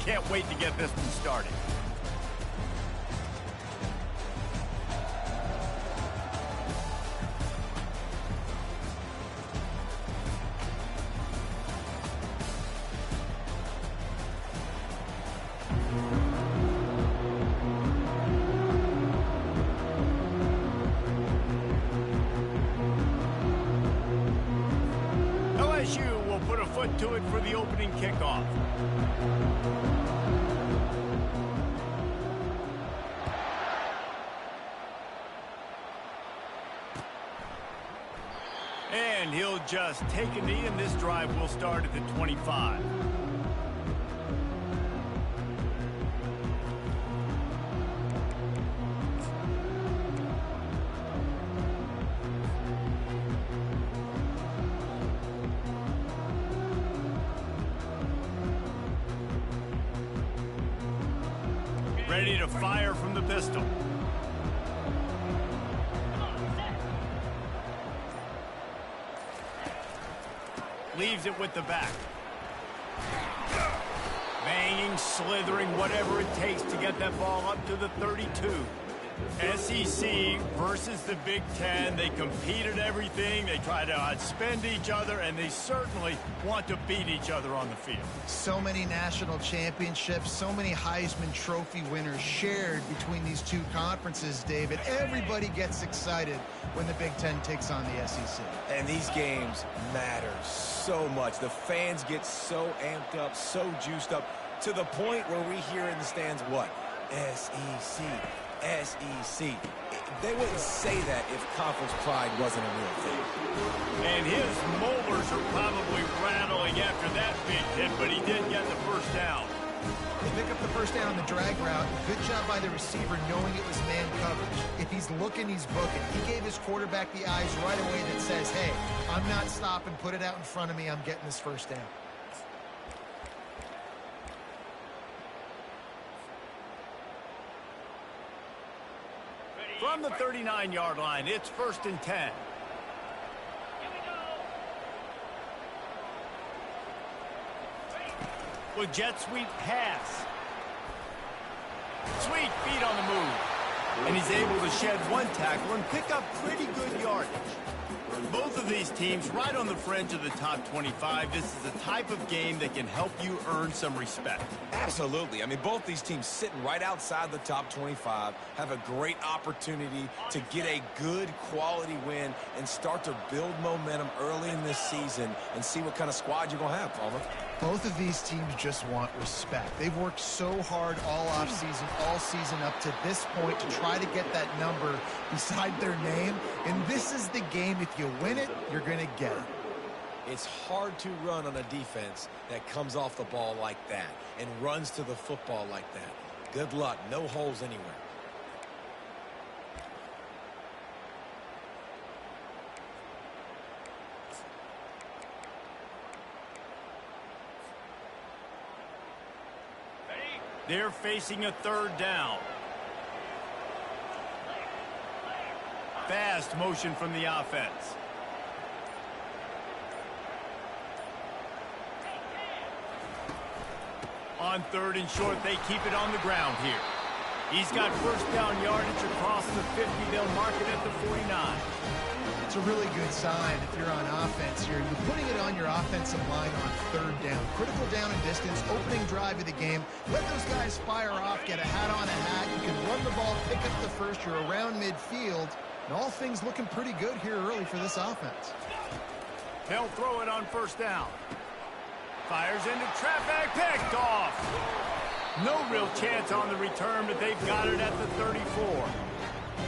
can't wait to get this one started. LSU will put a foot to it for the opening kickoff. And he'll just take a knee, and this drive will start at the 25. Ready to fire from the pistol. Leaves it with the back. Banging, slithering, whatever it takes to get that ball up to the 32. SEC versus the Big Ten. They compete at everything. They try to outspend each other, and they certainly want to beat each other on the field. So many national championships, so many Heisman Trophy winners shared between these two conferences, David. Everybody gets excited when the Big Ten takes on the SEC. And these games matter so much. The fans get so amped up, so juiced up, to the point where we hear in the stands, what? SEC. SEC. They wouldn't say that if conference pride wasn't a real thing. And his molars are probably rattling after that big hit, but he did get the first down. They pick up the first down on the drag route. Good job by the receiver knowing it was man coverage. If he's looking, he's booking. He gave his quarterback the eyes right away that says, hey, I'm not stopping. Put it out in front of me. I'm getting this first down. From the 39-yard line, it's 1st and 10. With jet sweep pass. Sweet feet on the move. And he's able to shed one tackle and pick up pretty good yardage. Both of these teams right on the fringe of the top 25. This is the type of game that can help you earn some respect. Absolutely. I mean, both these teams sitting right outside the top 25 have a great opportunity to get a good quality win and start to build momentum early in this season and see what kind of squad you're going to have, Palmer. Both of these teams just want respect. They've worked so hard all offseason, all season up to this point to try to get that number beside their name. And this is the game. If you win it, you're going to get it. It's hard to run on a defense that comes off the ball like that and runs to the football like that. Good luck. No holes anywhere. They're facing a 3rd down. Fast motion from the offense. On 3rd and short, they keep it on the ground here. He's got first down yardage across the 50. They'll mark it at the 49. It's a really good sign if you're on offense here. You're putting it on your offensive line on 3rd down. Critical down and distance, opening drive of the game. Let those guys fire off, get a hat on a hat. You can run the ball, pick up the first. You're around midfield. And all things looking pretty good here early for this offense. They'll throw it on 1st down. Fires into traffic, picked off. No real chance on the return, but they've got it at the 34.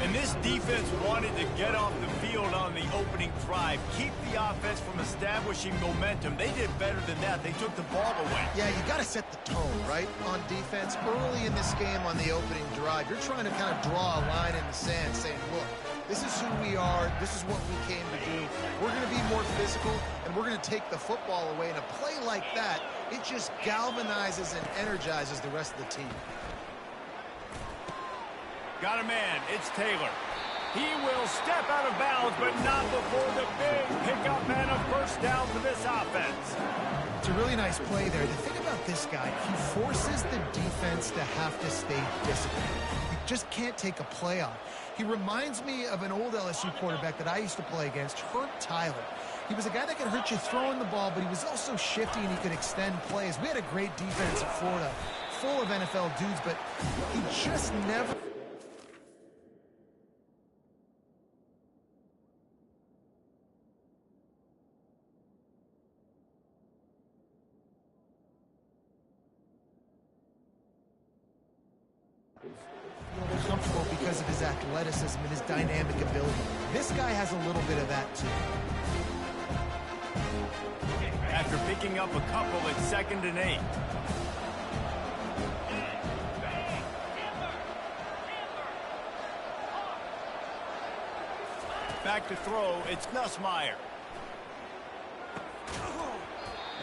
And this defense wanted to get off the field on the opening drive, keep the offense from establishing momentum. They did better than that. They took the ball away. Yeah, you got to set the tone, right, on defense. Early in this game on the opening drive, you're trying to kind of draw a line in the sand saying, look, this is who we are. This is what we came to do. We're going to be more physical, and we're going to take the football away. And a play like that, it just galvanizes and energizes the rest of the team. Got a man. It's Taylor. He will step out of bounds, but not before the big pickup and a first down for this offense. a really nice play there. The thing about this guy, he forces the defense to have to stay disciplined. You just can't take a play off. He reminds me of an old LSU quarterback that I used to play against, Herb Tyler. He was a guy that could hurt you throwing the ball, but he was also shifty and he could extend plays. We had a great defense at Florida, full of NFL dudes, but he just never... comfortable because of his athleticism and his dynamic ability. This guy has a little bit of that too. After picking up a couple at 2nd and 8. Back to throw, it's Nussmeier.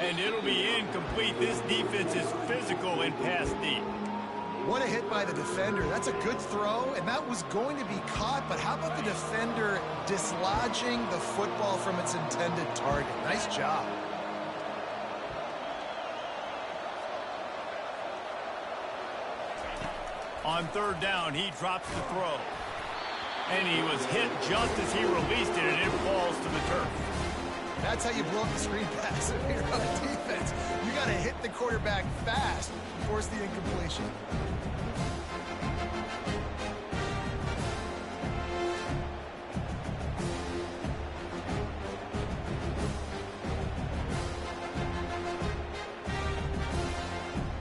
And it'll be incomplete. This defense is physical and pass deep. What a hit by the defender. That's a good throw, and that was going to be caught, but how about the defender dislodging the football from its intended target? Nice job. On 3rd down, he drops the throw. And he was hit just as he released it, and it falls to the turf. That's how you blow up the screen pass if you're on defense. You got to hit the quarterback fast and force the incompletion.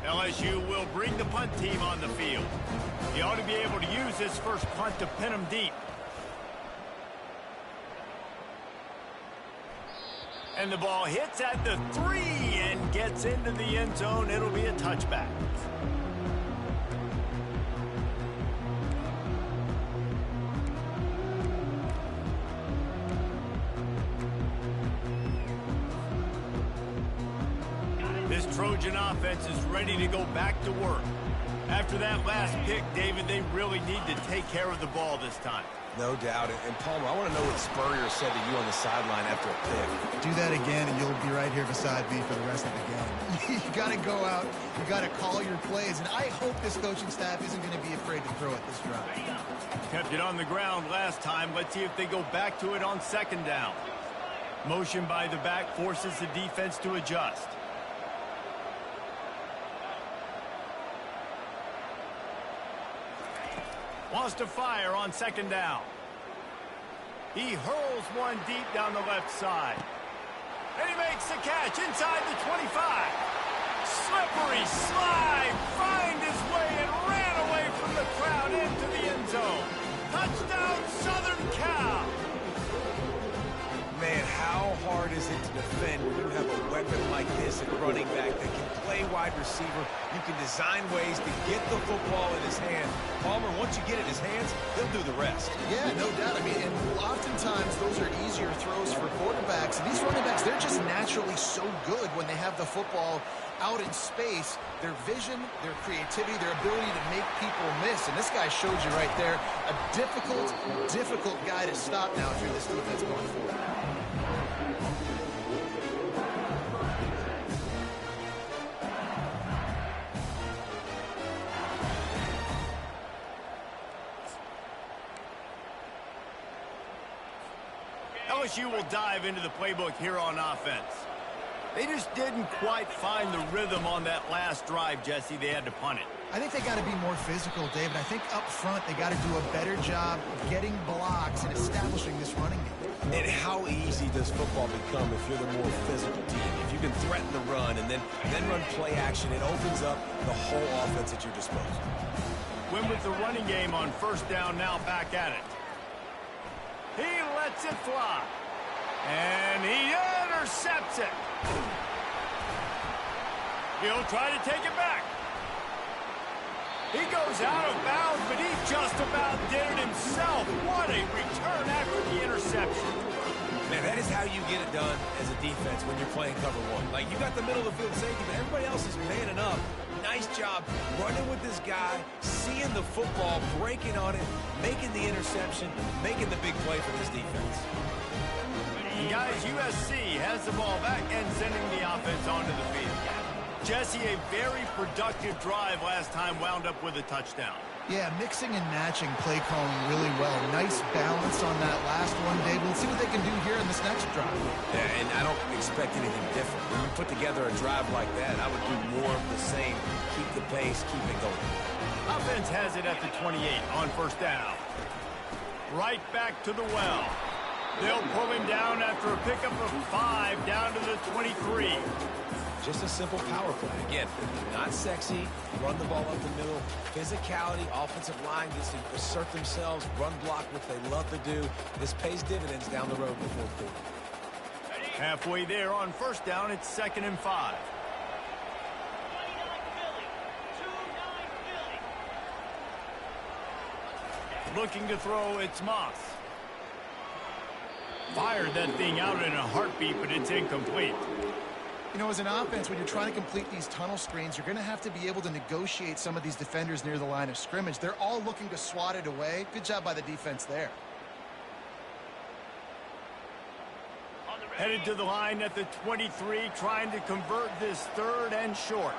LSU will bring the punt team on the field. He ought to be able to use this first punt to pin him deep. And the ball hits at the 3 and gets into the end zone. It'll be a touchback. This Trojan offense is ready to go back to work. After that last pick, David, they really need to take care of the ball this time. No doubt. And Palmer, I want to know what Spurrier said to you on the sideline after a pick. Do that again, and you'll be right here beside me for the rest of the game. You got to go out. You got to call your plays, and I hope this coaching staff isn't going to be afraid to throw it this drive. Kept it on the ground last time. Let's see if they go back to it on 2nd down. Motion by the back forces the defense to adjust. Wants to fire on 2nd down. He hurls one deep down the left side. And he makes the catch inside the 25. Slippery slide, find his way and ran away from the crowd into the end zone. Touchdown, Southern Cal. Man, how hard is it to defend when you have a weapon like this at running back that can play wide receiver? You can design ways to get the football in his hand. Palmer, once you get it in his hands, he'll do the rest. Yeah, no doubt. I mean, and oftentimes those are easier throws for quarterbacks. And these running backs, they're just naturally so good when they have the football out in space. Their vision, their creativity, their ability to make people miss. And this guy showed you right there, a difficult guy to stop now through this defense going forward. LSU will dive into the playbook here on offense. They just didn't quite find the rhythm on that last drive, Jesse. They had to punt it. I think they got to be more physical, David. I think up front they got to do a better job of getting blocks and establishing this running game. And how easy does football become if you're the more physical team? If you can threaten the run and then run play action, it opens up the whole offense at your disposal. Win with the running game on 1st down, now back at it. He lets it fly. And he intercepts it. He'll try to take it back. He goes out of bounds, but he just about did it himself. What a return after the interception. Man, that is how you get it done as a defense when you're playing cover one. Like, you got the middle of the field safety, but everybody else is manning up. Nice job running with this guy, seeing the football, breaking on it, making the interception, making the big play for this defense. And guys, USC has the ball back and sending the offense onto the field. Jesse, a very productive drive last time wound up with a touchdown. Yeah, mixing and matching play calling really well. Nice balance on that last one, Dave. We'll see what they can do here in this next drive. Yeah, and I don't expect anything different. When you put together a drive like that, I would do more of the same. Keep the pace, keep it going. Offense has it at the 28 on first down. Right back to the well. They'll pull him down after a pickup of 5 down to the 23. Just a simple power play. Again, not sexy, run the ball up the middle. Physicality, offensive line gets to assert themselves, run block, what they love to do. This pays dividends down the road in the fourth quarter. Halfway there on first down, it's 2nd and 5. Looking to throw, it's Moss. Fired that thing out in a heartbeat, but it's incomplete. You know, as an offense, when you're trying to complete these tunnel screens, you're going to have to be able to negotiate some of these defenders near the line of scrimmage. They're all looking to swat it away. Good job by the defense there. Headed to the line at the 23, trying to convert this 3rd and short.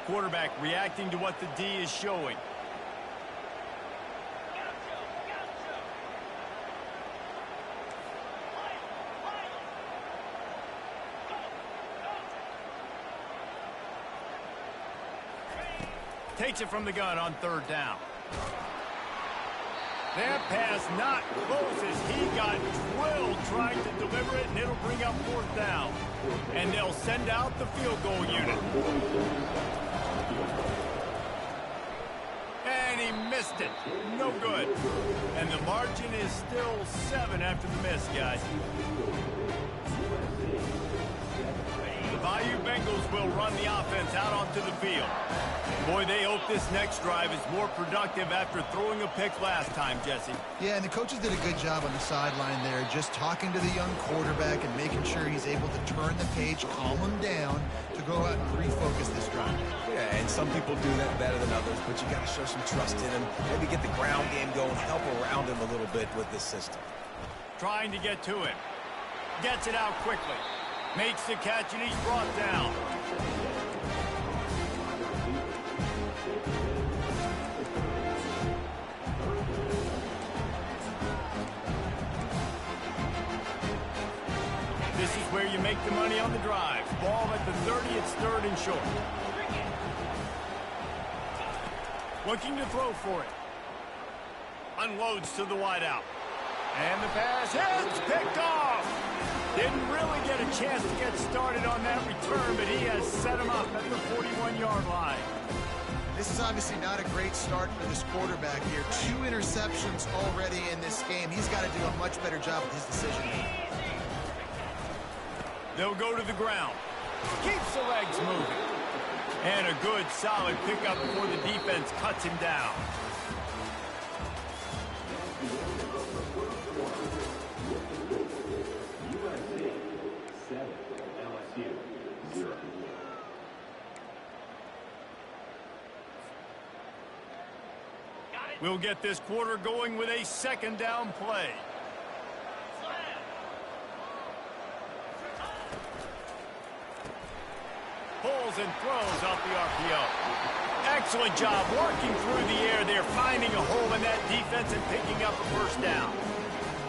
Quarterback reacting to what the D is showing. Takes it from the gun on 3rd down. That pass not close as he got drilled trying to deliver it, and it'll bring up 4th down. And they'll send out the field goal unit. And he missed it. No good. And the margin is still 7 after the miss, guys. The Bayou Bengals will run the offense out onto the field. Boy, they hope this next drive is more productive after throwing a pick last time, Jesse. Yeah, and the coaches did a good job on the sideline there, just talking to the young quarterback and making sure he's able to turn the page, calm him down, to go out and refocus this drive. Yeah, and some people do that better than others, but you got to show some trust in him. Maybe get the ground game going, help around him a little bit with this system. Trying to get to it. Gets it out quickly. Makes the catch, and he's brought down. This is where you make the money on the drive. Ball at the 30, it's 3rd and short. Looking to throw for it. Unloads to the wideout. And the pass hits, picked off. Didn't really get a chance to get started on that return, but he has set him up at the 41-yard line. This is obviously not a great start for this quarterback here. 2 interceptions already in this game. He's got to do a much better job with his decision making. They'll go to the ground. Keeps the legs moving. And a good, solid pickup before the defense cuts him down. We'll get this quarter going with a 2nd down play. Pulls and throws off the RPO. Excellent job working through the air there, finding a hole in that defense and picking up a 1st down.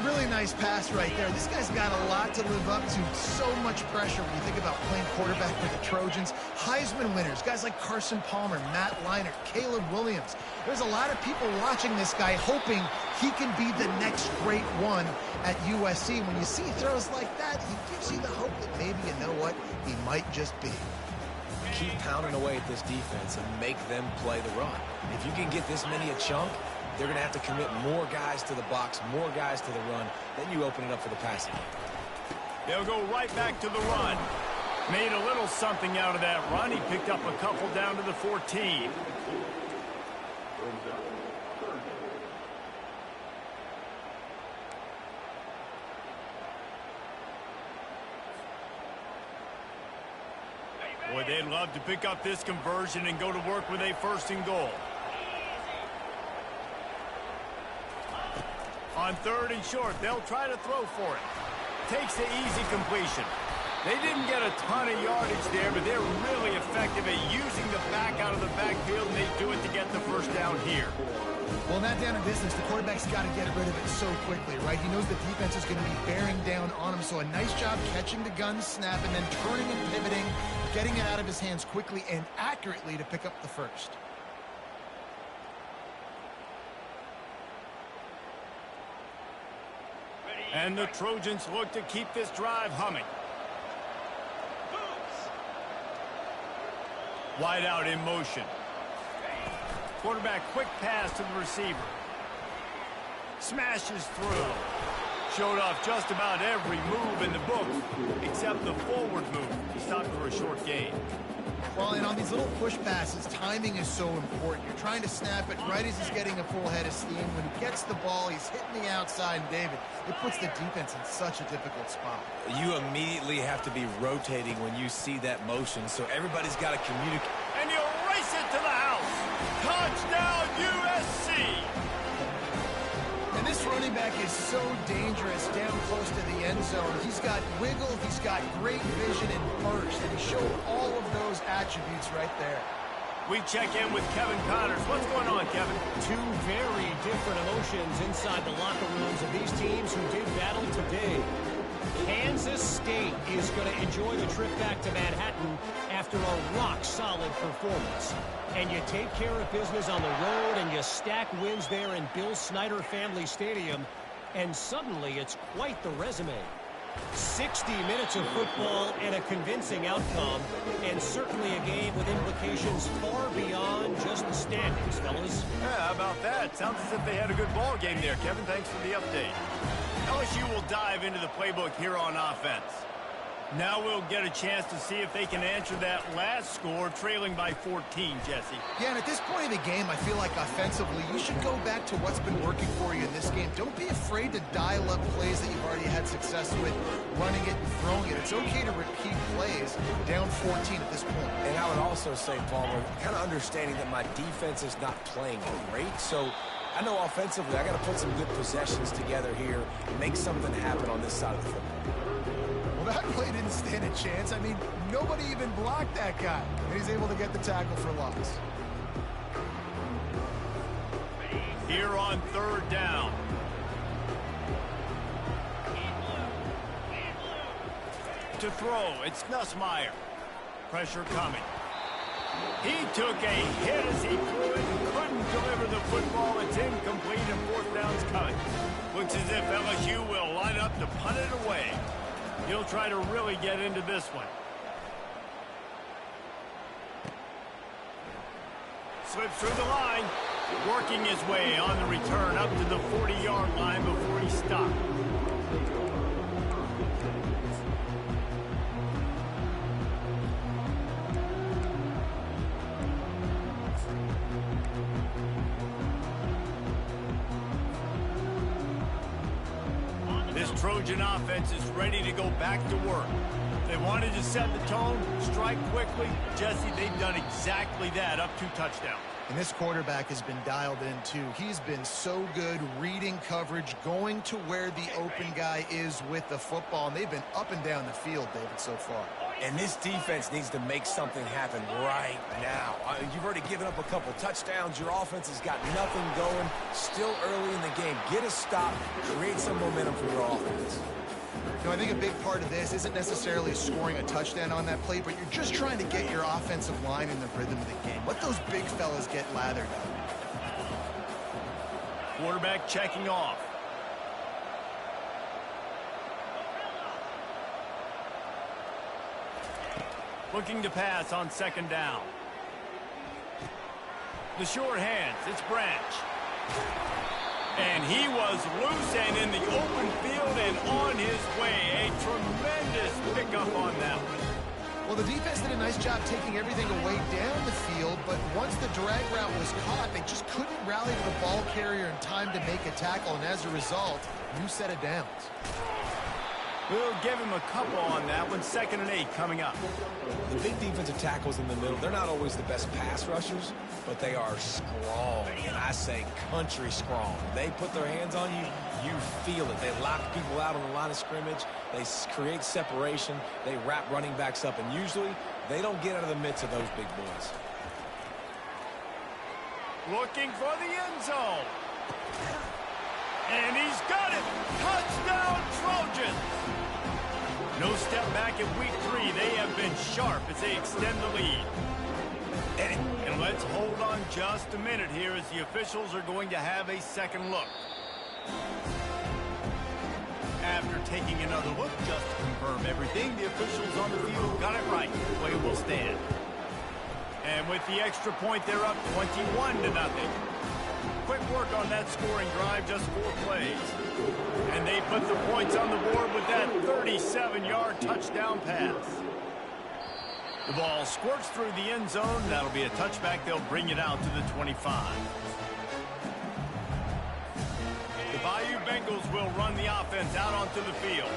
Really nice pass right there. This guy's got a lot to live up to. So much pressure when you think about playing quarterback for the Trojans. Heisman winners, guys like Carson Palmer, Matt Leinart, Caleb Williams. There's a lot of people watching this guy hoping he can be the next great one at USC. When you see throws like that, he gives you the hope that maybe, you know what, he might just be. Keep pounding away at this defense and make them play the run. If you can get this many a chunk, they're going to have to commit more guys to the box, more guys to the run. Then you open it up for the passing. They'll go right back to the run. Made a little something out of that run. He picked up a couple down to the 14. Boy, they'd love to pick up this conversion and go to work with a 1st and goal. On 3rd and short, they'll try to throw for it. Takes the easy completion. They didn't get a ton of yardage there, but they're really effective at using the back out of the backfield, and they do it to get the first down here. Well, in that down and distance, the quarterback's got to get rid of it so quickly, right? He knows the defense is going to be bearing down on him, so a nice job catching the gun snap and then turning and pivoting, getting it out of his hands quickly and accurately to pick up the first. And the Trojans look to keep this drive humming. Wide out in motion. Quarterback quick pass to the receiver. Smashes through. Showed off just about every move in the book, except the forward move. He stopped for a short gain. Well, and on these little push passes, timing is so important. You're trying to snap it right as he's getting a full head of steam. When he gets the ball, he's hitting the outside, and David, it puts the defense in such a difficult spot. You immediately have to be rotating when you see that motion, so everybody's got to communicate. And he'll race it to the house. Touchdown, USC! And this running back is so dangerous down close to the end zone. He's got wiggle, he's got great vision and burst, and he showed all of those attributes right there. We check in with Kevin Connors. What's going on, Kevin? Two very different emotions inside the locker rooms of these teams who did battle today. Kansas State is going to enjoy the trip back to Manhattan after a rock-solid performance. And you take care of business on the road and you stack wins there in Bill Snyder Family Stadium, and suddenly it's quite the resume. 60 minutes of football and a convincing outcome, and certainly a game with implications far beyond just the standings, fellas. Yeah, how about that? Sounds as if they had a good ball game there, Kevin. Thanks for the update. LSU will dive into the playbook here on offense. Now we'll get a chance to see if they can answer that last score, trailing by 14, Jesse. Yeah, and at this point of the game, I feel like offensively, you should go back to what's been working for you in this game. Don't be afraid to dial up plays that you've already had success with, running it and throwing it. It's okay to repeat plays down 14 at this point. And I would also say, Palmer, kind of understanding that my defense is not playing great, so I know offensively I got to put some good possessions together here and make something happen on this side of the football. Well, that play didn't stand a chance. I mean, nobody even blocked that guy, and he's able to get the tackle for loss. Here on third down. To throw, it's Nussmeier. Pressure coming. He took a hit as he threw it and couldn't deliver the football. It's incomplete and fourth down's coming. Looks as if LSU will line up to punt it away. He'll try to really get into this one. Slips through the line. Working his way on the return up to the 40-yard line before he stopped. This Trojan offense is ready to go back to work. They wanted to set the tone, strike quickly. Jesse, they've done exactly that, up 2 touchdowns. And this quarterback has been dialed in, too. He's been so good reading coverage, going to where the open guy is with the football, and they've been up and down the field, David, so far. And this defense needs to make something happen right now. You've already given up a couple touchdowns. Your offense has got nothing going. Still early in the game. Get a stop. Create some momentum for your offense. You know, I think a big part of this isn't necessarily scoring a touchdown on that play, but you're just trying to get your offensive line in the rhythm of the game. Let those big fellas get lathered up. Quarterback checking off. Looking to pass on second down. The short hands, it's Branch. And he was loose and in the open field and on his way. A tremendous pickup on that one. Well, the defense did a nice job taking everything away down the field, but once the drag route was caught, they just couldn't rally to the ball carrier in time to make a tackle, and as a result, new set of downs. We'll give him a couple on that one. 2nd and 8 coming up. The big defensive tackles in the middle, they're not always the best pass rushers, but they are strong, and I say country strong. They put their hands on you, you feel it. They lock people out on the line of scrimmage. They create separation. They wrap running backs up, and usually they don't get out of the midst of those big boys. Looking for the end zone. And he's got it. Touchdown, Trojans. No step back in week 3. They have been sharp as they extend the lead. And let's hold on just a minute here as the officials are going to have a second look. After taking another look just to confirm everything, the officials on the field got it right. The play will stand. And with the extra point, they're up 21-0. Quick work on that scoring drive, just 4 plays. And they put the points on the board with that 37-yard touchdown pass. The ball squirts through the end zone. That'll be a touchback. They'll bring it out to the 25. The Bayou Bengals will run the offense out onto the field.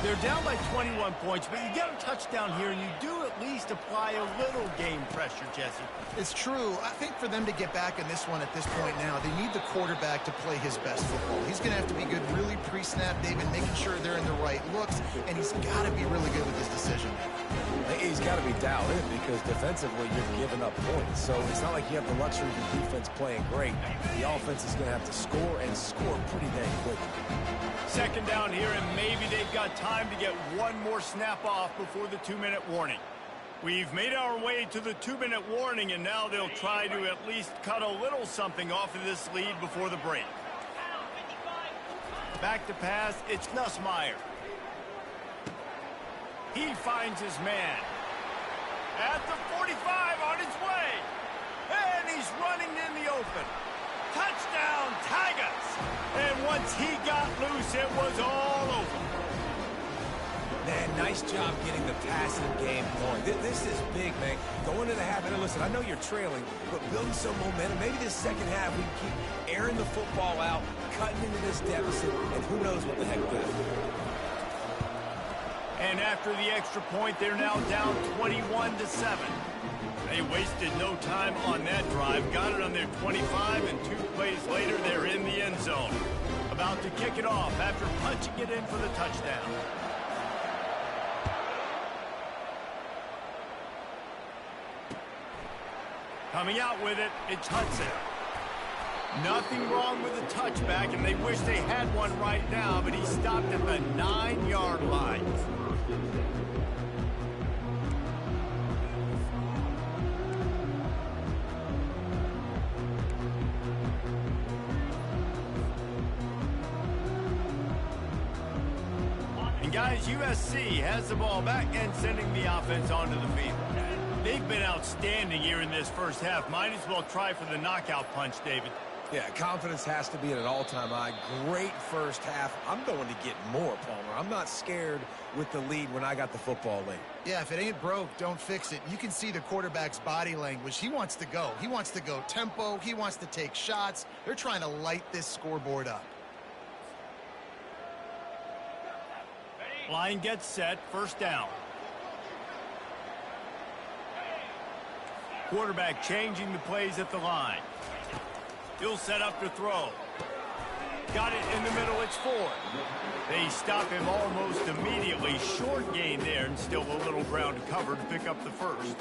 They're down by 21 points, but you get a touchdown here, and you do at least apply a little game pressure, Jesse. It's true. I think for them to get back in this one at this point now, they need the quarterback to play his best football. He's going to have to be good really pre-snap, David, making sure they're in the right looks, and he's got to be really good with his decision. He's got to be dialed in because defensively you're giving up points. So it's not like you have the luxury of the defense playing great. The offense is going to have to score and score pretty dang quickly. 2nd down here, and maybe they've got time to get one more snap off before the 2-minute warning. We've made our way to the 2-minute warning, and now they'll try to at least cut a little something off of this lead before the break. Back to pass, it's Nussmeier. He finds his man. At the 45 on his way. And he's running in the open. Touchdown, Tigers! And once he got loose, it was all over. Man, nice job getting the passing game going. This is big, man. Going into half, and listen, I know you're trailing, but building some momentum. Maybe this second half we can keep airing the football out, cutting into this deficit, and who knows what the heck will happen. And after the extra point, they're now down 21-7. They wasted no time on that drive. Got it on their 25, and 2 plays later, they're in the end zone. About to kick it off after punching it in for the touchdown. Coming out with it, it's Hudson. Nothing wrong with the touchback, and they wish they had one right now, but he stopped at the 9-yard line. And guys, USC has the ball back and sending the offense onto the field. They've been outstanding here in this first half. Might as well try for the knockout punch, David. Yeah, confidence has to be at an all-time high. Great first half. I'm going to get more, Palmer. I'm not scared with the lead when I got the football late. Yeah, if it ain't broke, don't fix it. You can see the quarterback's body language. He wants to go. He wants to go tempo. He wants to take shots. They're trying to light this scoreboard up. Line gets set, 1st down. Quarterback changing the plays at the line. He'll set up to throw. Got it in the middle, it's 4. They stop him almost immediately. Short gain there, and still a little ground to cover to pick up the 1st.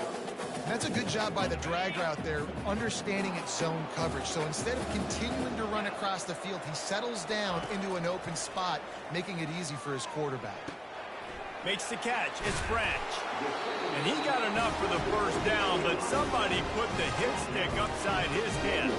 That's a good job by the drag route there, understanding its zone coverage. So instead of continuing to run across the field, he settles down into an open spot, making it easy for his quarterback. Makes the catch, it's Branch. And he got enough for the 1st down, but somebody put the hit stick upside his head.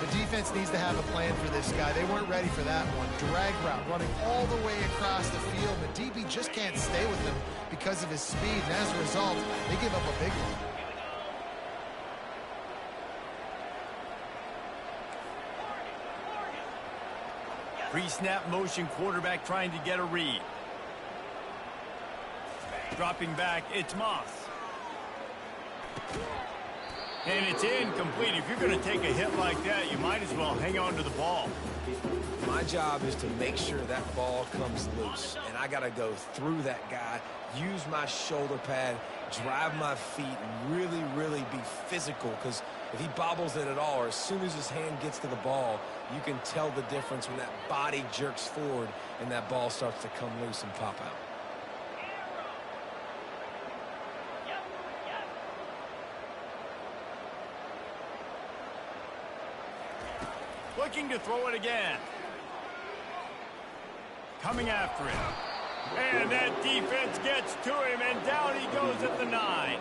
The defense needs to have a plan for this guy. They weren't ready for that one. Drag route running all the way across the field. The DB just can't stay with him because of his speed, and as a result, they give up a big one. Pre-snap motion, quarterback trying to get a read. Dropping back, it's Moss. And it's incomplete. If you're going to take a hit like that, you might as well hang on to the ball. My job is to make sure that ball comes loose, and I got to go through that guy, use my shoulder pad, drive my feet, and really, really be physical, because if he bobbles it at all, or as soon as his hand gets to the ball, you can tell the difference when that body jerks forward and that ball starts to come loose and pop out. Looking to throw it again. Coming after him. And that defense gets to him, and down he goes at the 9.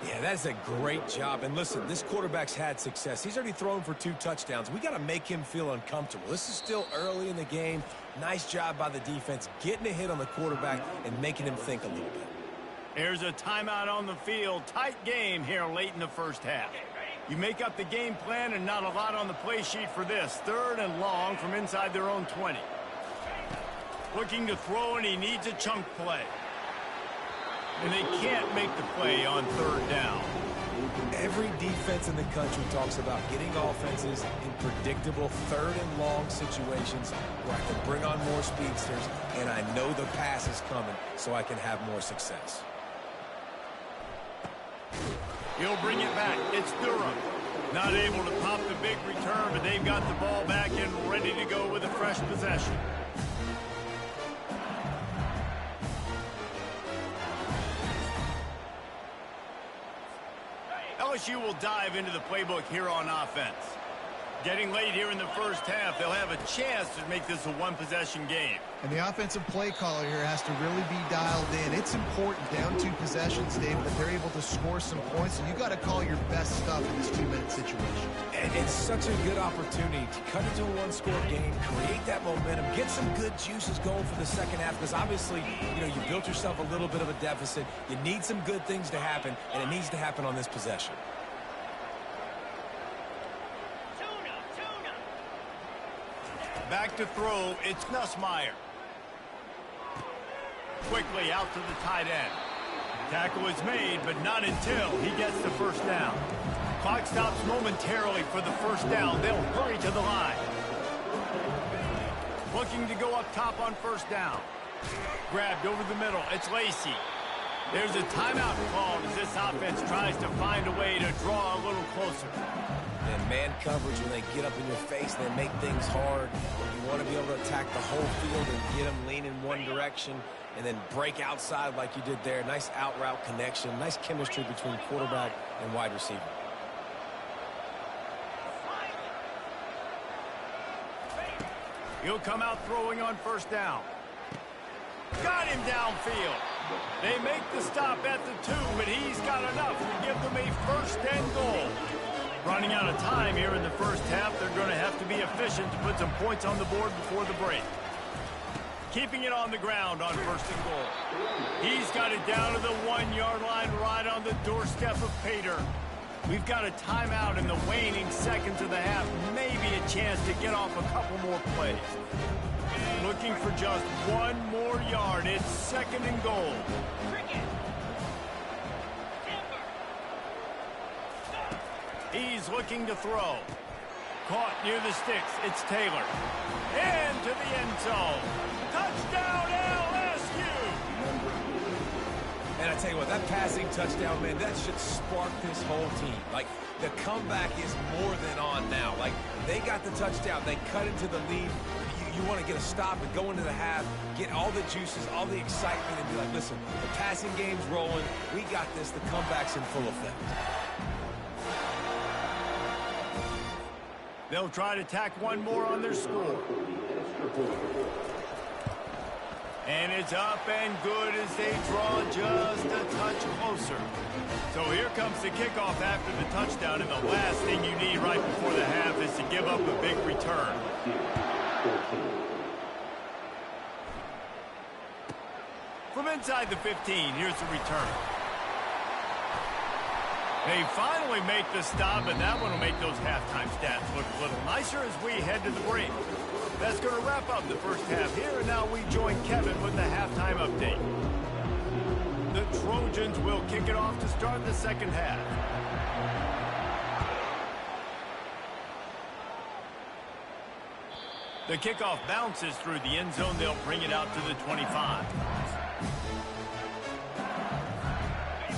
Yeah, that's a great job. And listen, this quarterback's had success. He's already thrown for 2 touchdowns. We got to make him feel uncomfortable. This is still early in the game. Nice job by the defense, getting a hit on the quarterback and making him think a little bit. There's a timeout on the field. Tight game here late in the first half. You make up the game plan and not a lot on the play sheet for this. 3rd and long from inside their own 20. Looking to throw, and he needs a chunk play. And they can't make the play on 3rd down. Every defense in the country talks about getting offenses in predictable 3rd and long situations where I can bring on more speedsters, and I know the pass is coming, so I can have more success. He'll bring it back. It's Durham. Not able to pop the big return, but they've got the ball back and ready to go with a fresh possession. LSU will dive into the playbook here on offense. Getting late here in the first half, they'll have a chance to make this a one-possession game. And the offensive play caller here has to really be dialed in. It's important down 2 possessions, Dave, that they're able to score some points. So you got to call your best stuff in this 2-minute situation. And it's such a good opportunity to cut into a 1-score game, create that momentum, get some good juices going for the second half, because obviously, you built yourself a little bit of a deficit. You need some good things to happen, and it needs to happen on this possession. Back to throw, it's Nussmeier. Quickly out to the tight end. Tackle is made, but not until he gets the first down. Clock stops momentarily for the first down. They'll hurry to the line. Looking to go up top on first down. Grabbed over the middle, it's Lacey. There's a timeout called as this offense tries to find a way to draw a little closer. And man coverage, when they get up in your face, they make things hard. You want to be able to attack the whole field and get them leaning one direction and then break outside like you did there. Nice out route connection, nice chemistry between quarterback and wide receiver. He'll come out throwing on first down. Got him downfield. They make the stop at the 2, but he's got enough to give them a 1st and goal. Running out of time here in the first half, they're going to have to be efficient to put some points on the board before the break. Keeping it on the ground on 1st and goal. He's got it down to the 1-yard line right on the doorstep of Pater. We've got a timeout in the waning seconds of the half. Maybe a chance to get off a couple more plays. Looking for just 1 more yard. It's 2nd and goal. He's looking to throw. Caught near the sticks. It's Taylor. Into the end zone. Touchdown, LSU! And I tell you what, that passing touchdown, man, that should spark this whole team. Like, the comeback is more than on now. Like, they got the touchdown. They cut into the lead. You want to get a stop and go into the half, get all the juices, all the excitement, and be like, listen, the passing game's rolling. We got this. The comeback's in full effect. They'll try to tack 1 more on their score. And it's up and good as they draw just a touch closer. So here comes the kickoff after the touchdown, and the last thing you need right before the half is to give up a big return. From inside the 15, here's the return. They finally make the stop, and that one will make those halftime stats look a little nicer as we head to the break. That's going to wrap up the first half here, and now we join Kevin with the halftime update. The Trojans will kick it off to start the second half. The kickoff bounces through the end zone. They'll bring it out to the 25.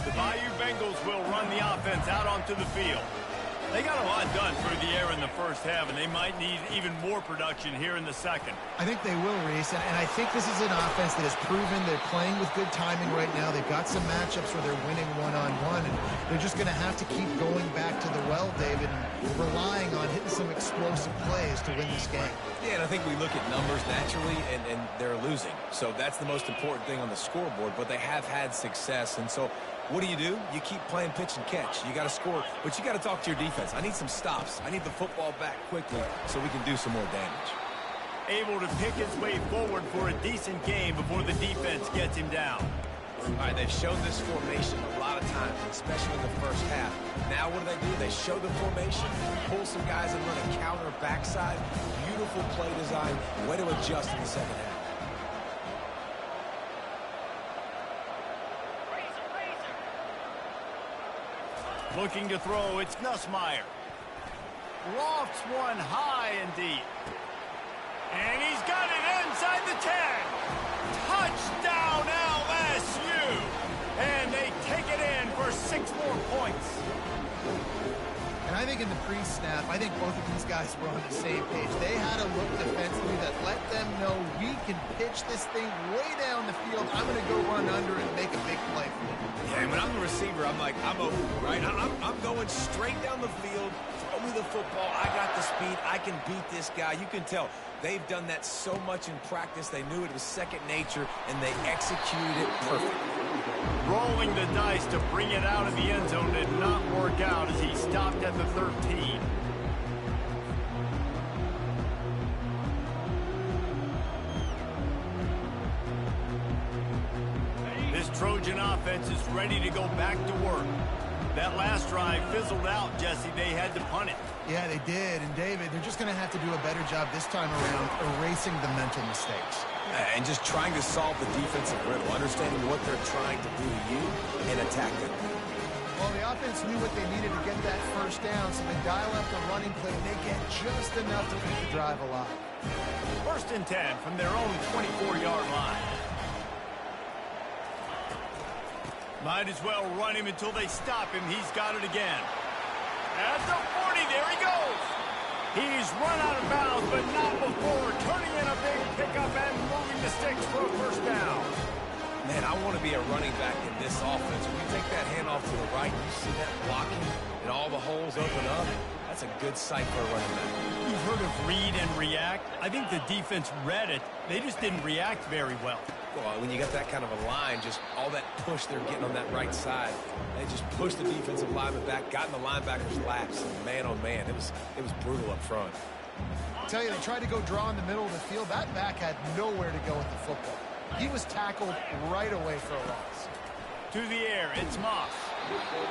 The Bayou Bengals will run the offense out onto the field. They got a lot done through the air in the first half, and they might need even more production here in the second. I think they will, Reese, and I think this is an offense that has proven they're playing with good timing right now. They've got some matchups where they're winning one-on-one, and they're just going to have to keep going back to the well, David, and relying on hitting some explosive plays to win this game. Yeah, and I think we look at numbers naturally, and they're losing. So that's the most important thing on the scoreboard, but they have had success, and so what do? You keep playing pitch and catch. You got to score, but you got to talk to your defense. I need some stops. I need the football back quickly so we can do some more damage. Able to pick his way forward for a decent game before the defense gets him down. All right, they've shown this formation a lot of times, especially in the first half. Now what do? They show the formation, pull some guys and run a counter backside. Beautiful play design. Way to adjust in the second half. Looking to throw, it's Nussmeier. Lofts one high and deep. And he's got it inside the 10. Touchdown LSU. And they take it in for 6 more points. And I think in the pre-snap, I think both of these guys were on the same page. They had a look defensively that let them know we can pitch this thing way down the field. I'm going to go run under and make a big play for them. Yeah, and when I'm the receiver, I'm like, I'm open, right? I'm going straight down the field. Throw me the football. I got the speed. I can beat this guy. You can tell they've done that so much in practice. They knew it was second nature, and they executed it perfectly. Rolling the dice to bring it out of the end zone did not work out as he stopped at the 13. This Trojan offense is ready to go back to work. That last drive fizzled out, Jesse. They had to punt it. Yeah, they did. And, David, they're just going to have to do a better job this time around erasing the mental mistakes. And just trying to solve the defensive riddle, understanding what they're trying to do to you and attack them. Well, the offense knew what they needed to get that first down, so they dial up the running play, and they get just enough to keep the drive alive. 1st and 10 from their own 24-yard line. Might as well run him until they stop him. He's got it again. At the 40, there he goes. He's run out of bounds, but not before turning in a big pickup and moving the sticks for a first down. Man, I want to be a running back in this offense. When you take that handoff to the right, you see that blocking and all the holes open up. That's a good sight for a running back. You've heard of read and react. I think the defense read it. They just didn't react very well. Well, when you got that kind of a line, just all that push they're getting on that right side, they just pushed the defensive lineman back, got in the linebacker's laps, and man, oh man, it was brutal up front. I tell you, they tried to go draw in the middle of the field. That back had nowhere to go with the football. He was tackled right away for a loss. To the air, it's Moss.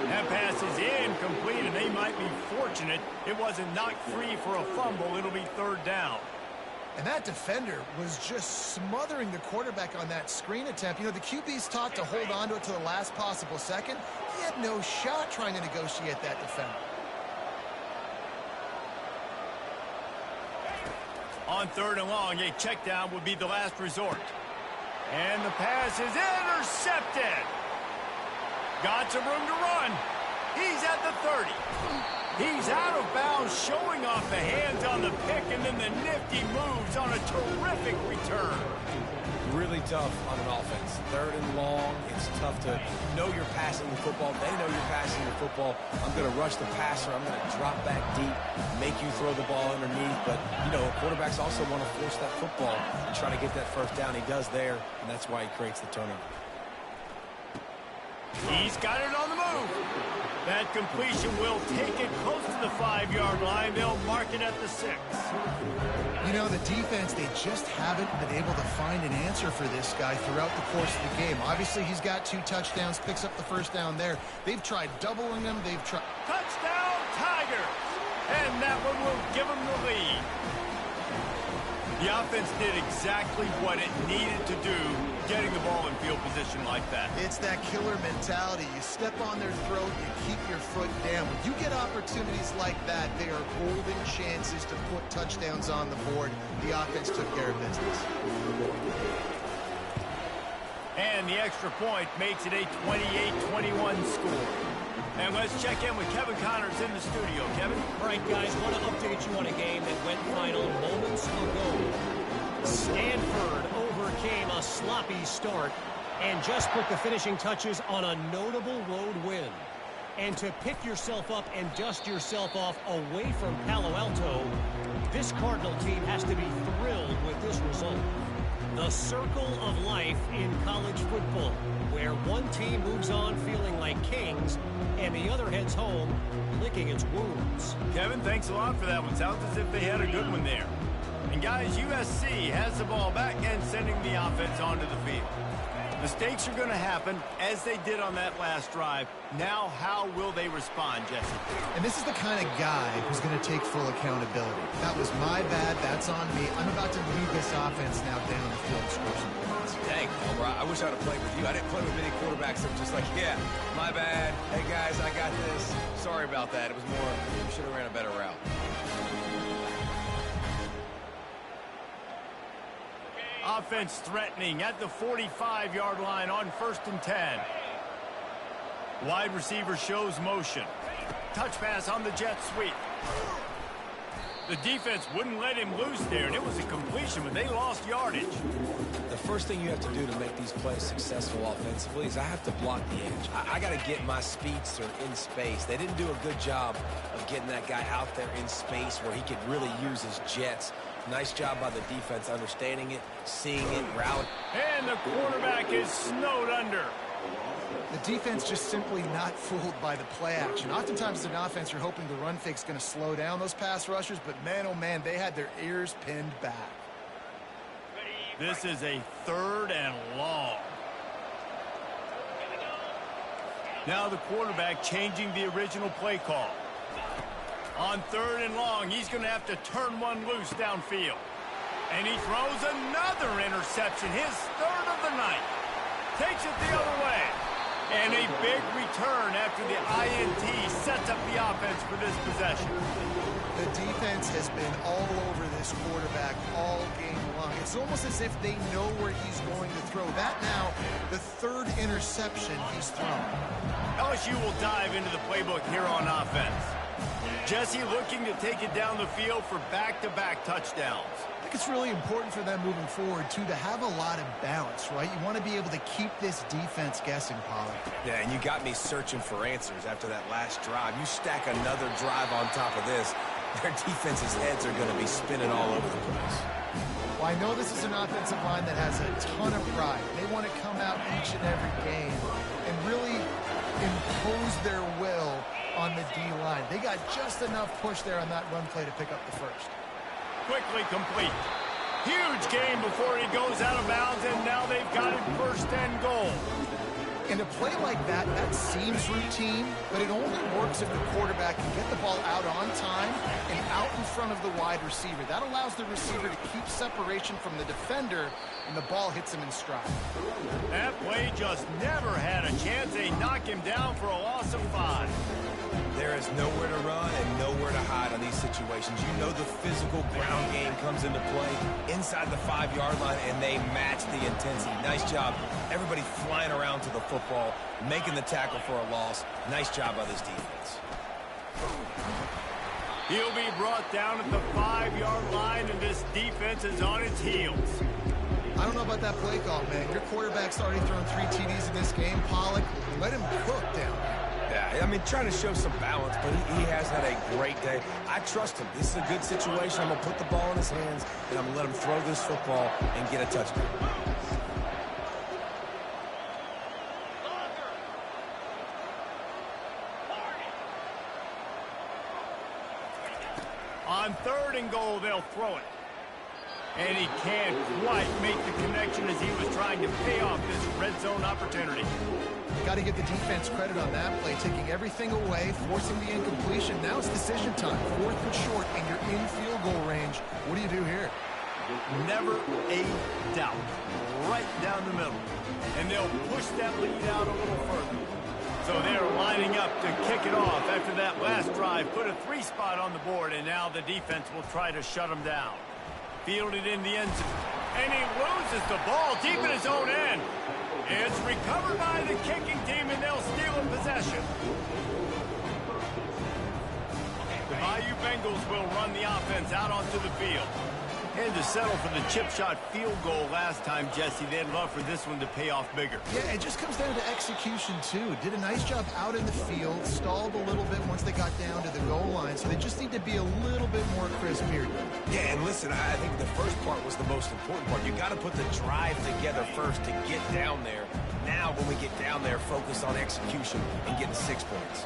That pass is incomplete, and they might be fortunate it wasn't knocked free for a fumble. It'll be 3rd down. And that defender was just smothering the quarterback on that screen attempt. You know, the QB's taught to hold on to it to the last possible second. He had no shot trying to negotiate that defender. On 3rd and long, a check down would be the last resort. And the pass is intercepted. Got some room to run. He's at the 30. He's out of bounds, showing off the hands on the pick, and then the nifty moves on a terrific return. Really tough on an offense. 3rd and long, it's tough to know you're passing the football. They know you're passing the football. I'm going to rush the passer. I'm going to drop back deep, make you throw the ball underneath. But, you know, quarterbacks also want to force that football and try to get that first down. He does there, and that's why he creates the turnover. He's got it on the move. That completion will take it close to the 5-yard line. They'll mark it at the 6. You know, the defense, they just haven't been able to find an answer for this guy throughout the course of the game. Obviously, he's got 2 touchdowns, picks up the first down there. They've tried doubling him. They've tried... Touchdown, Tigers! And that one will give them the lead. The offense did exactly what it needed to do, getting the ball in field position like that. It's that killer mentality. You step on their throat, you keep your foot down. When you get opportunities like that, they are golden chances to put touchdowns on the board. The offense took care of business. And the extra point makes it a 28-21 score. And let's check in with Kevin Connors in the studio. Kevin? All right, guys, want to update you on a game that went final moments ago. Stanford overcame a sloppy start and just put the finishing touches on a notable road win. And to pick yourself up and dust yourself off away from Palo Alto, this Cardinal team has to be thrilled with this result. The circle of life in college football, where one team moves on feeling like kings and the other heads home licking its wounds. Kevin, thanks a lot for that one. Sounds as if they had a good one there. And guys, USC has the ball back and sending the offense onto the field. Mistakes are going to happen, as they did on that last drive. Now, how will they respond, Jesse? And this is the kind of guy who's going to take full accountability. That was my bad. That's on me. I'm about to lead this offense now down the field and score some points. Dang, Elmer, I wish I would have played with you. I didn't play with many quarterbacks that were just like, yeah, my bad. Hey, guys, I got this. Sorry about that. It was more, we should have ran a better route. Offense threatening at the 45-yard line on 1st and 10. Wide receiver shows motion. Touch pass on the jet sweep. The defense wouldn't let him loose there, and it was a completion, but they lost yardage. The first thing you have to do to make these plays successful offensively is I have to block the edge. I got to get my speedster in space. They didn't do a good job of getting that guy out there in space where he could really use his jets. Nice job by the defense understanding it, seeing it, route. And the quarterback is snowed under. The defense just simply not fooled by the play action. Oftentimes as an offense, you're hoping the run fake's going to slow down those pass rushers, but man, oh man, they had their ears pinned back. This is a 3rd and long. Now the quarterback changing the original play call. On 3rd and long, he's going to have to turn one loose downfield. And he throws another interception, his 3rd of the night. Takes it the other way. And a big return after the INT sets up the offense for this possession. The defense has been all over this quarterback all game long. It's almost as if they know where he's going to throw. That now, the 3rd interception he's thrown. LSU will dive into the playbook here on offense. Jesse looking to take it down the field for back-to-back touchdowns. I think it's really important for them moving forward, too, to have a lot of balance, right? You want to be able to keep this defense guessing, Pollard. Yeah, and you got me searching for answers after that last drive. You stack another drive on top of this, their defense's heads are going to be spinning all over the place. Well, I know this is an offensive line that has a ton of pride. They want to come out each and every game and really impose their will on the D-line. They got just enough push there on that run play to pick up the first. Quickly complete. Huge gain before he goes out of bounds, and now they've got it 1st and goal. In a play like that, that seems routine, but it only works if the quarterback can get the ball out on time and out in front of the wide receiver. That allows the receiver to keep separation from the defender, and the ball hits him in stride. That play just never had a chance. They knock him down for a loss of 5. There is nowhere to run and nowhere to hide on these situations. You know the physical ground game comes into play inside the 5-yard line, and they match the intensity. Nice job. Everybody flying around to the football, making the tackle for a loss. Nice job by this defense. He'll be brought down at the 5-yard line, and this defense is on its heels. I don't know about that play call, man. Your quarterback's already thrown 3 TDs in this game. Pollock, let him cook down here. Yeah, I mean, trying to show some balance, but he has had a great day. I trust him. This is a good situation. I'm going to put the ball in his hands, and I'm going to let him throw this football and get a touchdown. On 3rd and goal, they'll throw it. And he can't quite make the connection as he was trying to pay off this red zone opportunity. Got to give the defense credit on that play, taking everything away, forcing the incompletion. Now it's decision time. 4th and short, and you're in field goal range. What do you do here? Never a doubt. Right down the middle. And they'll push that lead out a little further. So they're lining up to kick it off after that last drive. Put a 3 spot on the board, and now the defense will try to shut them down. Fielded in the end zone. And he loses the ball deep in his own end. It's recovered by the kicking team, and they'll steal in possession. The Bayou Bengals will run the offense out onto the field. And to settle for the chip shot field goal last time, Jesse, they'd love for this one to pay off bigger. Yeah, it just comes down to execution, too. Did a nice job out in the field, stalled a little bit once they got down to the goal line, so they just need to be a little bit more crisp here. Yeah, and listen, I think the first part was the most important part. You got to put the drive together first to get down there. Now, when we get down there, focus on execution and getting 6 points.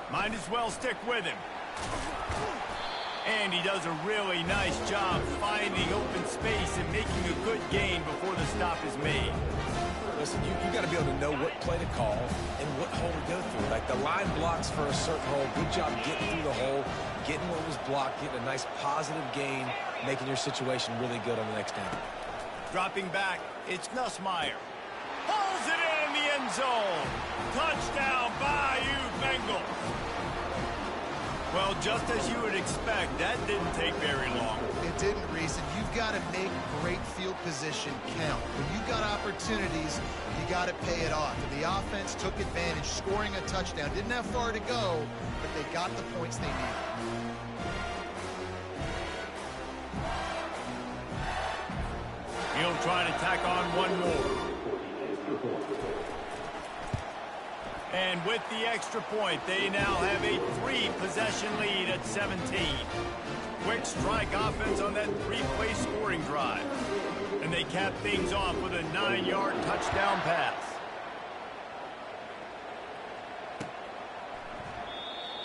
Might as well stick with him. And he does a really nice job finding open space and making a good gain before the stop is made. Listen, you got to be able to know what play to call and what hole to go through. Like the line blocks for a certain hole. Good job getting through the hole, getting what was blocked, getting a nice positive gain, making your situation really good on the next down. Dropping back, it's Nussmeier. Pulls it in the end zone. Touchdown, Bayou Bengals. Well, just as you would expect, that didn't take very long. It didn't, Reese. You've got to make great field position count. When you've got opportunities, you got to pay it off. And the offense took advantage, scoring a touchdown. Didn't have far to go, but they got the points they needed. He'll try to tack on one more. And with the extra point, they now have a 3-possession lead at 17. Quick strike offense on that 3-play scoring drive. And they cap things off with a 9-yard touchdown pass.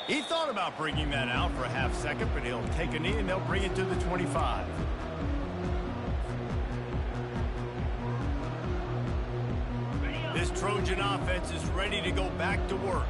He thought about bringing that out for a half second, but he'll take a knee and they'll bring it to the 25. This Trojan offense is ready to go back to work.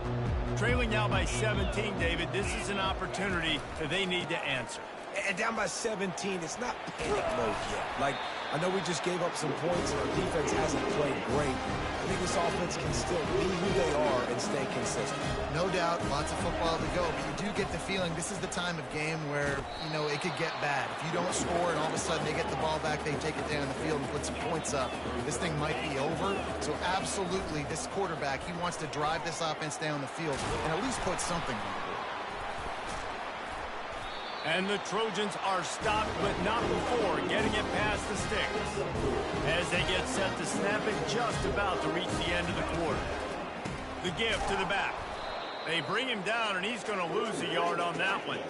Trailing now by 17, David, this is an opportunity that they need to answer. And down by 17, it's not panic mode yet. Like, I know we just gave up some points and our defense hasn't played great. I think this offense can still be who they are and stay consistent. No doubt, lots of football to go, but you do get the feeling this is the time of game where, you know, it could get bad. If you don't score and all of a sudden they get the ball back, they take it down the field and put some points up, this thing might be over. So absolutely, this quarterback, he wants to drive this offense down the field and at least put something on the board. And the Trojans are stopped, but not before getting it past the sticks. As they get set to snap it, just about to reach the end of the quarter. The give to the back. They bring him down, and he's going to lose a yard on that one.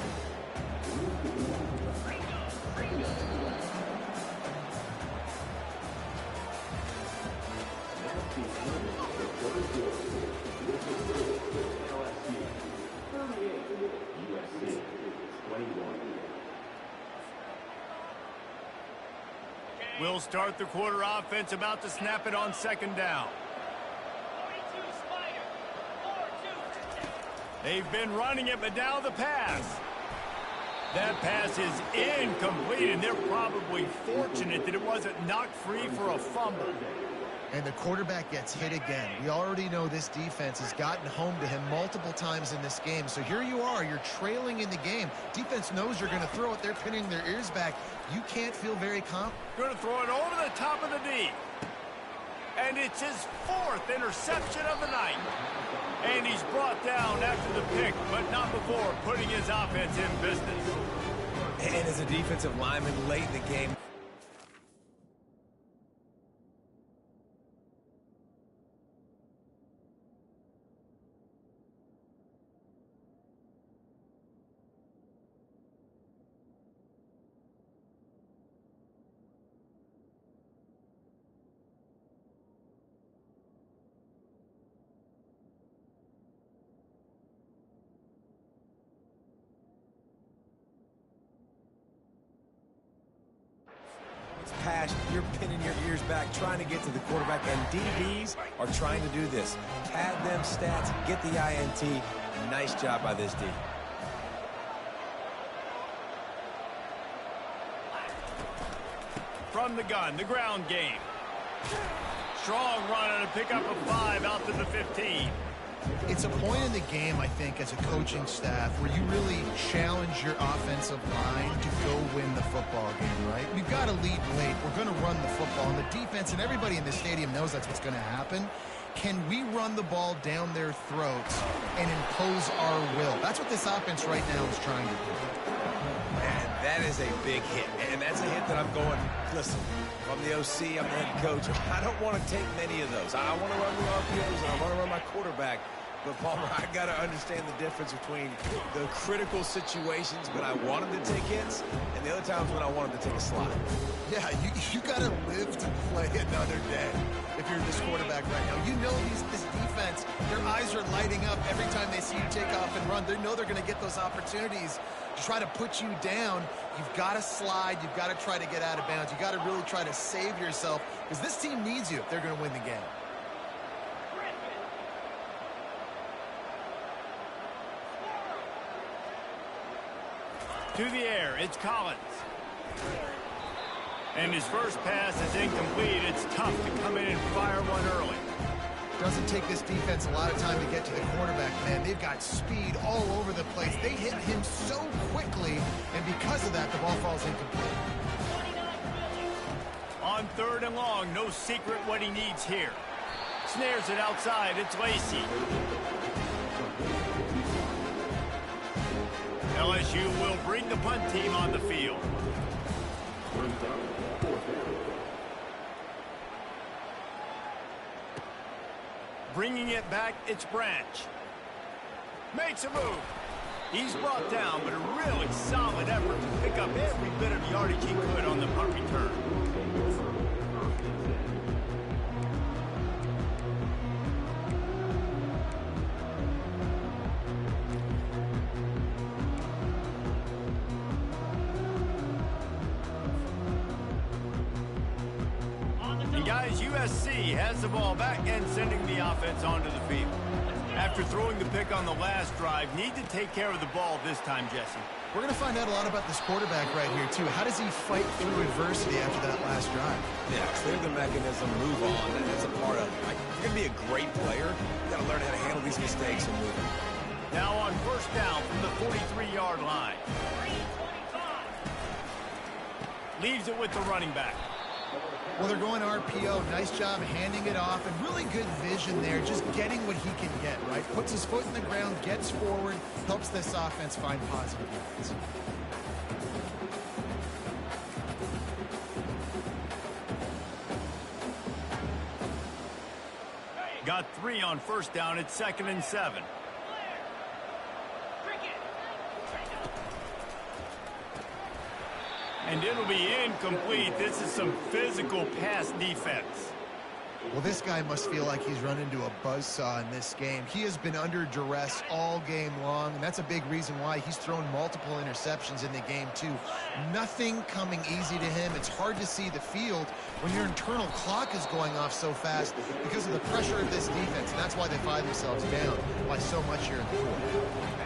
We'll start the quarter offense, about to snap it on second down. They've been running it, but now the pass. That pass is incomplete, and they're probably fortunate that it wasn't knocked free for a fumble. And the quarterback gets hit again. We already know this defense has gotten home to him multiple times in this game. So here you are, you're trailing in the game. Defense knows you're going to throw it. They're pinning their ears back. You can't feel very confident. Going to throw it over the top of the knee. And it's his 4th interception of the night. And he's brought down after the pick, but not before putting his offense in business. And as a defensive lineman late in the game, you're pinning your ears back trying to get to the quarterback, and DBs are trying to do this. Pad them stats, get the INT. Nice job by this D. From the gun, the ground game. Strong run and a pickup of 5 out to the 15. It's a point in the game, I think, as a coaching staff where you really challenge your offensive line to go win the football game, right? We've got to lead late. We're going to run the football. And the defense and everybody in the stadium knows that's what's going to happen. Can we run the ball down their throats and impose our will? That's what this offense right now is trying to do. Man, that is a big hit. And that's a hit that I'm going, listen, I'm the OC, I'm the head coach. I don't want to take many of those. I want to run the RPOs and I want to run my quarterback. But, Palmer, I got to understand the difference between the critical situations when I want him to take hits and the other times when I want him to take a slide. Yeah, you got to live to play another day if you're this quarterback right now. You know this defense, their eyes are lighting up every time they see you take off and run. They know they're going to get those opportunities to try to put you down. You've got to slide. You've got to try to get out of bounds. You've got to really try to save yourself because this team needs you if they're going to win the game. To the air, it's Collins. And his first pass is incomplete. It's tough to come in and fire one early. Doesn't take this defense a lot of time to get to the quarterback, man. They've got speed all over the place. They hit him so quickly, and because of that, the ball falls incomplete. On 3rd and long, no secret what he needs here. Snares it outside, it's Lacey. LSU will bring the punt team on the field. Bringing it back, it's Branch. Makes a move. He's brought down, but a really solid effort to pick up every bit of yardage he could on the punt return. Guys, USC has the ball back and sending the offense onto the field. After throwing the pick on the last drive, need to take care of the ball this time, Jesse. We're going to find out a lot about this quarterback right here, too. How does he fight through adversity after that last drive? Yeah, clear the mechanism, move on. That's a part of it. Like, if you're going to be a great player, you got to learn how to handle these mistakes and move on. Now on 1st down from the 43-yard line. Leaves it with the running back. Well, they're going RPO. Nice job handing it off, and really good vision there, just getting what he can get, right? Puts his foot in the ground, gets forward, helps this offense find positive yards. Got 3 on 1st down. It's 2nd and 7. And it'll be incomplete. This is some physical pass defense. Well, this guy must feel like he's run into a buzzsaw in this game. He has been under duress all game long, and that's a big reason why he's thrown multiple interceptions in the game, too. Nothing coming easy to him. It's hard to see the field when your internal clock is going off so fast because of the pressure of this defense, and that's why they find themselves down by so much here in the fourth.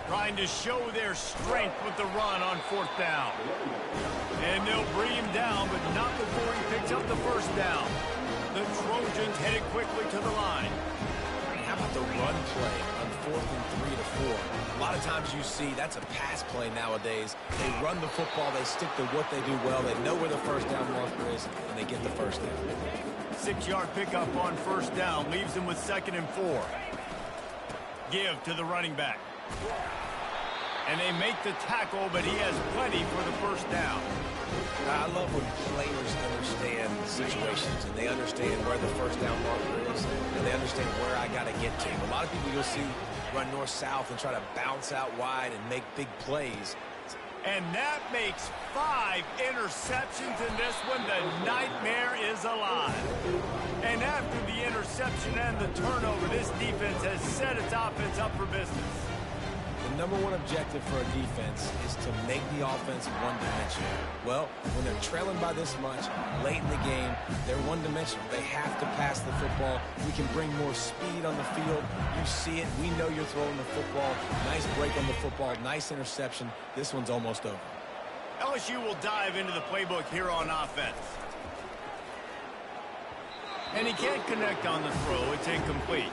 Trying to show their strength with the run on 4th down. And they'll bring him down, but not before he picks up the 1st down. The Trojans headed quickly to the line. How about the run play on 4th and 3 to 4? A lot of times you see that's a pass play nowadays. They run the football, they stick to what they do well, they know where the 1st down marker is, and they get the 1st down. 6-yard pickup on 1st down leaves him with 2nd and 4. Give to the running back. And they make the tackle, but he has plenty for the 1st down. I love when players understand situations and they understand where the 1st down marker is and they understand where I got to get to. A lot of people you'll see run north-south and try to bounce out wide and make big plays. And that makes 5 interceptions in this one. The nightmare is alive. And after the interception and the turnover, this defense has set its offense up for business. The number one objective for a defense is to make the offense one-dimensional. Well, when they're trailing by this much, late in the game, they're one-dimensional. They have to pass the football. We can bring more speed on the field. You see it. We know you're throwing the football. Nice break on the football. Nice interception. This one's almost over. LSU will dive into the playbook here on offense. And he can't connect on the throw. It's incomplete.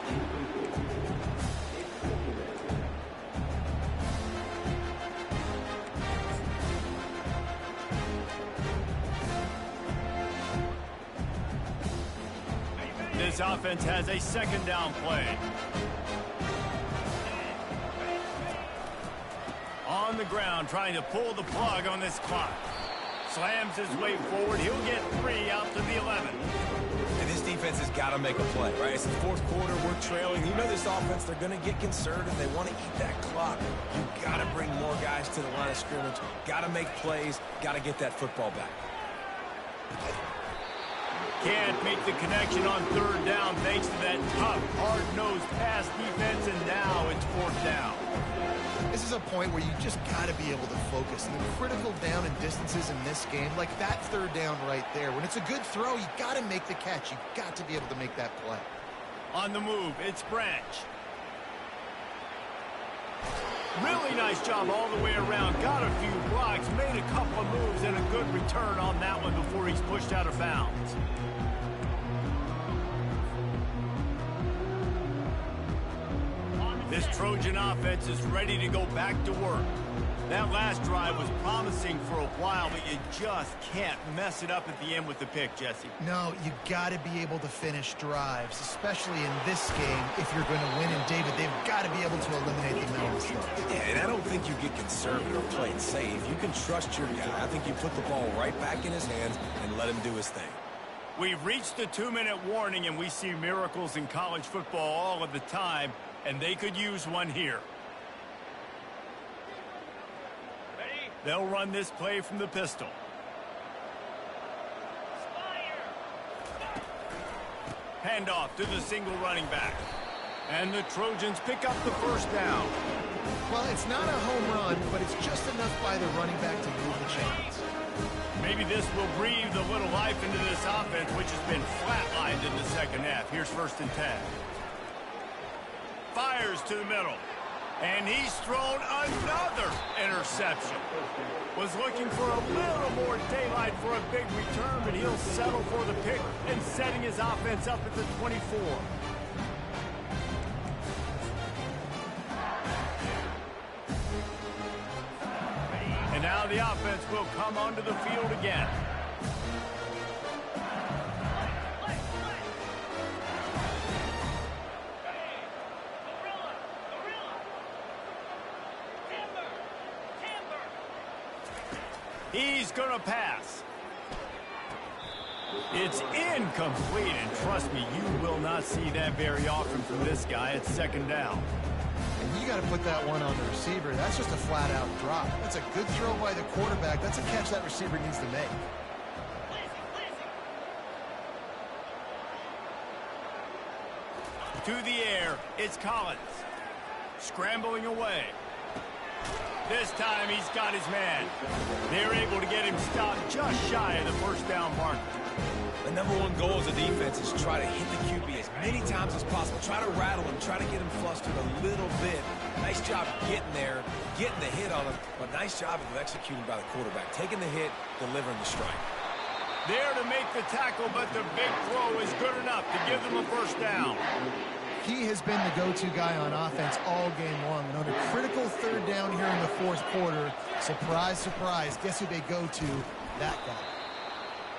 This offense has a second down play. On the ground, trying to pull the plug on this clock. Slams his way forward. He'll get 3 out to the 11. And this defense has got to make a play, right? It's the fourth quarter. We're trailing. You know this offense, they're going to get conservative. They want to eat that clock. You got to bring more guys to the line of scrimmage. Got to make plays. Got to get that football back. Can't make the connection on third down thanks to that tough, hard-nosed pass defense, and now it's fourth down. This is a point where you just got to be able to focus. And the critical down and distances in this game, like that third down right there, when it's a good throw, you got to make the catch. You got to be able to make that play. On the move, it's Branch. Really nice job all the way around. Got a few blocks, made a couple of moves, and a good return on that one before he's pushed out of bounds. This Trojan offense is ready to go back to work. That last drive was promising for a while, but you just can't mess it up at the end with the pick, Jesse. No, you got to be able to finish drives, especially in this game. If you're going to win, and David, they've got to be able to eliminate the mental mistakes. Yeah, and I don't think you get conservative or play it safe. You can trust your guy. I think you put the ball right back in his hands and let him do his thing. We've reached the 2-minute warning, and we see miracles in college football all of the time, and they could use one here. They'll run this play from the pistol. Handoff to the single running back. And the Trojans pick up the first down. Well, it's not a home run, but it's just enough by the running back to move the chains. Maybe this will breathe a little life into this offense, which has been flatlined in the second half. Here's 1st and 10. Fires to the middle. And he's thrown another interception. Was looking for a little more daylight for a big return, but he'll settle for the pick and setting his offense up at the 24. And now the offense will come onto the field again. He's going to pass. It's incomplete, and trust me, you will not see that very often from this guy. It's 2nd down. And you got to put that one on the receiver. That's just a flat-out drop. That's a good throw by the quarterback. That's a catch that receiver needs to make. To the air, it's Collins. Scrambling away. This time he's got his man. They're able to get him stopped just shy of the first down mark. The number one goal as a defense is try to hit the QB as many times as possible. Try to rattle him, try to get him flustered a little bit. Nice job getting there, getting the hit on him, but nice job of executing by the quarterback. Taking the hit, delivering the strike. There to make the tackle, but the big throw is good enough to give them a first down. He has been the go-to guy on offense all game long. And on a critical 3rd down here in the 4th quarter, surprise, surprise, guess who they go to? That guy.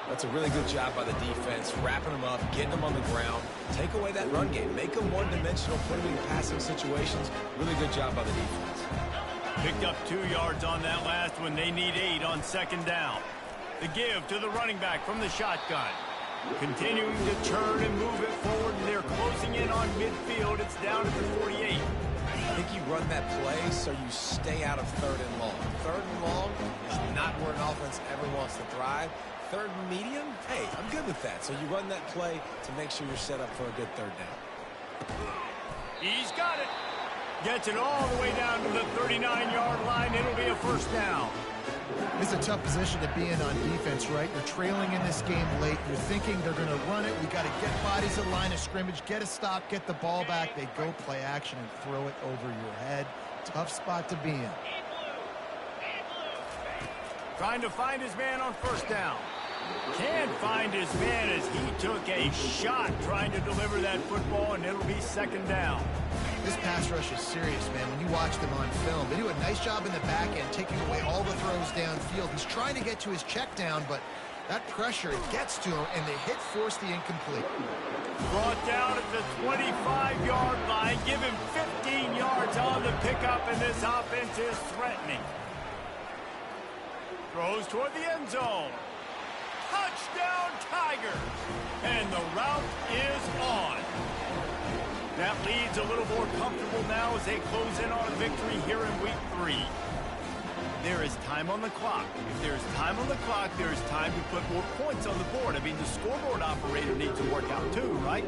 That's a really good job by the defense, wrapping them up, getting them on the ground. Take away that run game. Make them one-dimensional, put them in passing situations. Really good job by the defense. Picked up 2 yards on that last one. They need 8 on 2nd down. The give to the running back from the shotgun. Continuing to turn and move it forward, and they're closing in on midfield. It's down to the 48. I think you run that play so you stay out of 3rd and long. 3rd and long is not where an offense ever wants to thrive. 3rd and medium, hey, I'm good with that. So you run that play to make sure you're set up for a good 3rd down. He's got it. Gets it all the way down to the 39-yard line. It'll be a first down. It's a tough position to be in on defense, right? You're trailing in this game late. You're thinking they're going to run it. We got to get bodies at line of scrimmage, get a stop, get the ball back. They go play action and throw it over your head. Tough spot to be in. Trying to find his man on first down. Can't find his man as he took a shot trying to deliver that football, and it'll be second down. This pass rush is serious, man. When you watch them on film, they do a nice job in the back end, taking away all the throws downfield. He's trying to get to his check down, but that pressure, it gets to him, and they force the incomplete. Brought down at the 25-yard line. Give him 15 yards on the pickup, and this offense is threatening. Throws toward the end zone. Touchdown, Tigers! And the route is on. That lead's a little more comfortable now as they close in on a victory here in Week 3. There is time on the clock. If there's time on the clock, there's time to put more points on the board. I mean, the scoreboard operator needs to work out too, right?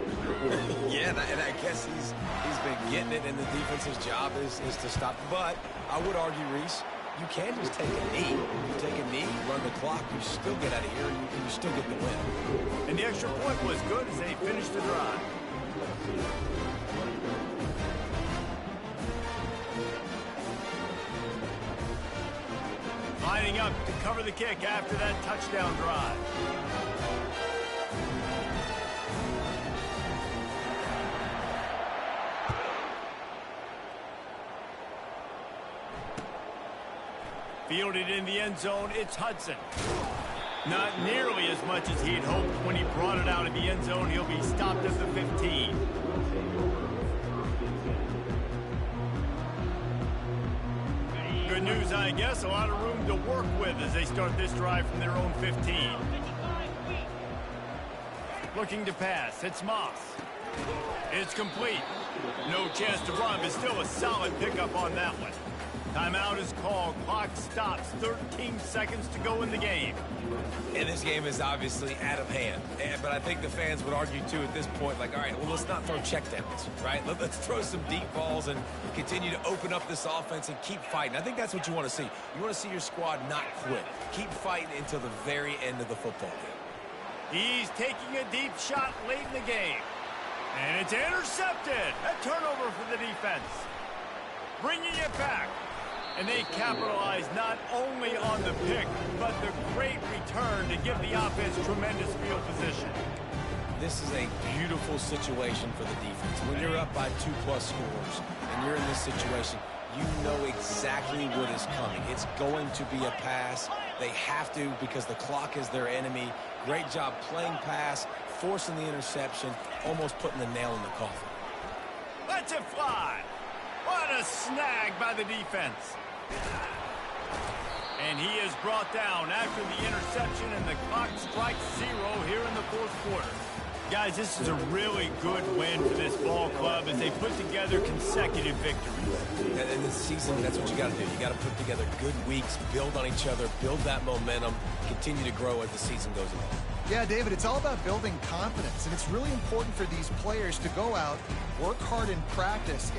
Yeah, and I guess he's been getting it, and the defense's job is to stop. But I would argue, Reese, you can just take a knee. You take a knee, run the clock, you still get out of here, and you still get the win. And the extra point was good as they finished the drive. Lining up to cover the kick after that touchdown drive. Fielded in the end zone, it's Hudson. Not nearly as much as he'd hoped when he brought it out of the end zone. He'll be stopped at the 15. Good news, I guess. A lot of room to work with as they start this drive from their own 15. Looking to pass. It's Moss. It's complete. No chance to run, but still a solid pickup on that one. Timeout is called. Clock stops. 13 seconds to go in the game. And this game is obviously out of hand. But I think the fans would argue, too, at this point, like, all right, well, let's not throw checkdowns, right? Let's throw some deep balls and continue to open up this offense and keep fighting. I think that's what you want to see. You want to see your squad not quit. Keep fighting until the very end of the football game. He's taking a deep shot late in the game. And it's intercepted. A turnover for the defense. Bringing it back. And they capitalize not only on the pick, but the great return to give the offense tremendous field position. This is a beautiful situation for the defense. When you're up by 2+ scores and you're in this situation, you know exactly what is coming. It's going to be a pass. They have to because the clock is their enemy. Great job playing pass, forcing the interception, almost putting the nail in the coffin. Let's it fly. What a snag by the defense. And he is brought down after the interception, and the clock strikes 0 here in the fourth quarter. Guys, this is a really good win for this ball club as they put together consecutive victories. And in this season, that's what you got to do. You got to put together good weeks, build on each other, build that momentum, continue to grow as the season goes along. Yeah, David, it's all about building confidence, and it's really important for these players to go out, work hard in practice,